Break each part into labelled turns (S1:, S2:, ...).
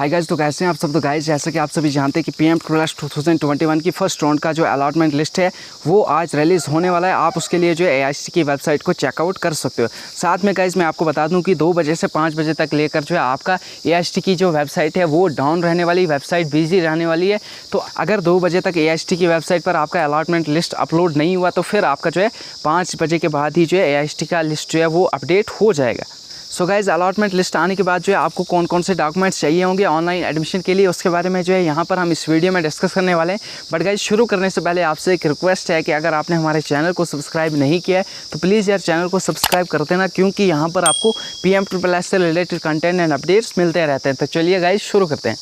S1: Hi guys, तो कैसे हैं आप सब। तो गाइस, जैसा कि आप सभी जानते हैं कि पीएम प्लस 2021 की फर्स्ट राउंड का जो अलॉटमेंट लिस्ट है वो आज रिलीज़ होने वाला है। आप उसके लिए जो एआईसीटी की वेबसाइट को चेकआउट कर सकते हो। साथ में गाइस मैं आपको बता दूं कि 2 बजे से 5 बजे तक लेकर जो है आपका एआईसीटी की जो वेबसाइट है वो डाउन रहने वाली, वेबसाइट बिजी रहने वाली है। तो अगर 2 बजे तक एआईसीटी की वेबसाइट पर आपका अलॉटमेंट लिस्ट अपलोड नहीं हुआ तो फिर आपका जो है 5 बजे के बाद ही जो है एआईसीटी का लिस्ट जो है वो अपडेट हो जाएगा। सो गाइज, अलॉटमेंट लिस्ट आने के बाद जो है आपको कौन कौन से डॉक्यूमेंट्स चाहिए होंगे ऑनलाइन एडमिशन के लिए, उसके बारे में जो है यहाँ पर हम इस वीडियो में डिस्कस करने वाले हैं। बट गाइज, शुरू करने से पहले आपसे एक रिक्वेस्ट है कि अगर आपने हमारे चैनल को सब्सक्राइब नहीं किया है तो प्लीज़ यार चैनल को सब्सक्राइब कर देना, क्योंकि यहाँ पर आपको PM++ से रिलेटेड कंटेंट एंड अपडेट्स मिलते रहते हैं। तो चलिए गाइज शुरू करते हैं।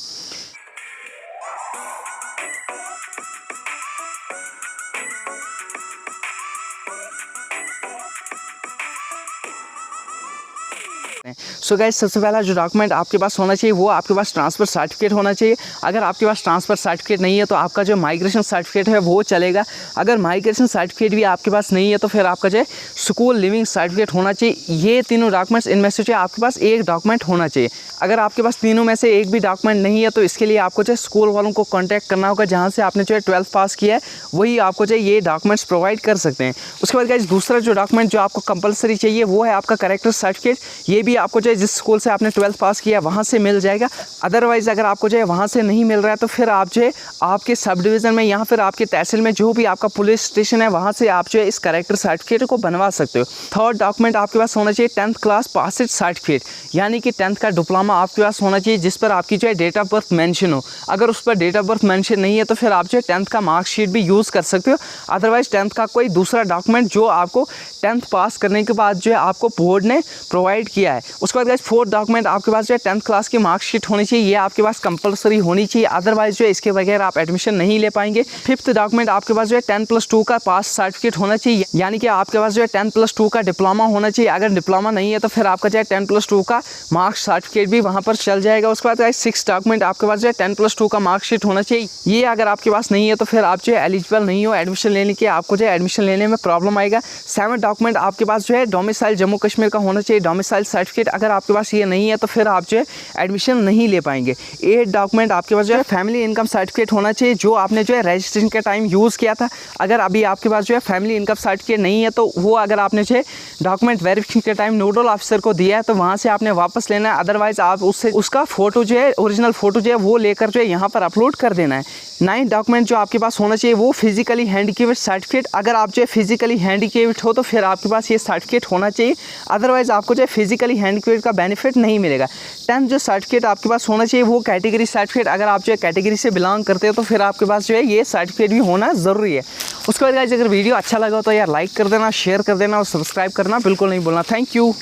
S1: सो गाइस, सबसे पहला जो डॉक्यूमेंट आपके पास होना चाहिए वो आपके पास ट्रांसफ़र सर्टिफिकेट होना चाहिए। अगर आपके पास ट्रांसफ़र सर्टिफिकेट नहीं है तो आपका जो माइग्रेशन सर्टिफिकेट है वो चलेगा। अगर माइग्रेशन सर्टिफिकेट भी आपके पास नहीं है तो फिर आपका जो है स्कूल लिविंग सर्टिफिकेट होना चाहिए। ये तीनों डॉक्यूमेंट्स इनमें से जो है आपके पास एक डॉक्यूमेंट होना चाहिए। अगर आपके पास तीनों में से एक भी डॉक्यूमेंट नहीं है तो इसके लिए आपको जो है स्कूल वालों को कॉन्टैक्ट करना होगा, जहाँ से आपने जो है 12th पास किया है वही आपको जो है ये डॉक्यूमेंट्स प्रोवाइड कर सकते हैं। उसके बाद गाइस, दूसरा जो डॉक्यूमेंट जो आपको कंपलसरी चाहिए वो है आपका कैरेक्टर सर्टिफिकेट। ये भी आपको जो है जिस स्कूल से आपने 12th पास किया वहाँ से मिल जाएगा। अदरवाइज़ अगर आपको जो है वहाँ से नहीं मिल रहा है तो फिर आप जो है आपके सब डिवीज़न में या फिर आपके तहसील में जो भी आपका पुलिस स्टेशन है वहाँ से आप जो है इस कैरेक्टर सर्टिफिकेट को बनवा सकते हो। थर्ड डॉक्यूमेंट आपके पास होना चाहिए 10th क्लास पासिंग सर्टिफिकेट, यानी कि 10th का डिप्लोमा आपके पास होना चाहिए जिस पर आपकी जो है डेट ऑफ बर्थ मेंशन हो। अगर उस पर डेट ऑफ बर्थ मेंशन नहीं है तो फिर आप जो है 10th का मार्कशीट भी यूज़ कर सकते हो। अदरवाइज़ 10th का कोई दूसरा डॉक्यूमेंट जो आपको 10th पास करने के बाद जो है आपको बोर्ड ने प्रोवाइड किया है। उसके बाद गाइस, फोर्थ डॉक्यूमेंट आपके पास जो है 10th क्लास की मार्कशीट होनी चाहिए। ये आपके पास कंपलसरी होनी चाहिए, अदरवाइज जो है इसके बगैर आप एडमिशन नहीं ले पाएंगे। फिफ्थ डॉक्यूमेंट आपके पास जो है 10+2 का पास सर्टिफिकेट होना चाहिए, यानी कि आपके पास जो है 10+2 का डिप्लोमा होना चाहिए। अगर डिप्लोमा नहीं है तो फिर आपका जो है 10+2 का मार्क्स सर्टिफिकेट भी वहाँ पर चल जाएगा। उसके बाद गाइस, 6 डॉक्यूमेंट आपके पास जो है 10+2 का मार्कशीट होना चाहिए। ये अगर आपके पास नहीं है तो फिर आप जो है एलिजिबल नहीं हो एडमिशन लेने के, आपको जो है एडमिशन लेने में प्रॉब्लम आएगा। 7 डॉक्यूमेंट आपके पास जो है डोमिसाइल जम्मू कश्मीर का होना चाहिए, डोमिसाइल सर्टिफिकेट। अगर आपके पास ये नहीं है तो फिर आप जो है एडमिशन नहीं ले पाएंगे। 8 डॉक्यूमेंट आपके पास जो है फैमिली इनकम सर्टिफिकेट होना चाहिए, जो आपने जो है रजिस्ट्रेशन के टाइम यूज़ किया था। अगर अभी आपके पास जो है फैमिली इनकम सर्टिफिकेट नहीं है तो वो अगर आपने जो है डॉक्यूमेंट वेरिफिकेशन के टाइम नोडल ऑफिसर को दिया है तो वहाँ से आपने वापस लेना है। अदरवाइज आप उससे उसका फ़ोटो जो है ओरिजिनल फ़ोटो जो है वो लेकर जो है यहाँ पर अपलोड कर देना है। 9 डॉक्यूमेंट जो आपके पास होना चाहिए वो फिजिकली हैंडीकेप्ड सर्टिफिकेट। अगर आप जो है फिजिकली हैंडीकेप्ड हो तो फिर आपके पास ये सर्टिफिकेट होना चाहिए, अदरवाइज आपको जो है फिजिकली हैंडीकेप्ड का बेनिफिट नहीं मिलेगा। 10th जो सर्टिफिकेट आपके पास होना चाहिए वो कैटेगरी सर्टिफिकेट। अगर आप जो है कैटेगरी से बिलोंग करते हो तो फिर आपके पास जो है ये सर्टिफिकेट भी होना ज़रूरी है। उसके बाद गाइस, अगर वीडियो अच्छा लगा तो यार लाइक कर देना, शेयर कर देना और सब्सक्राइब करना बिल्कुल नहीं भूलना। Thank you.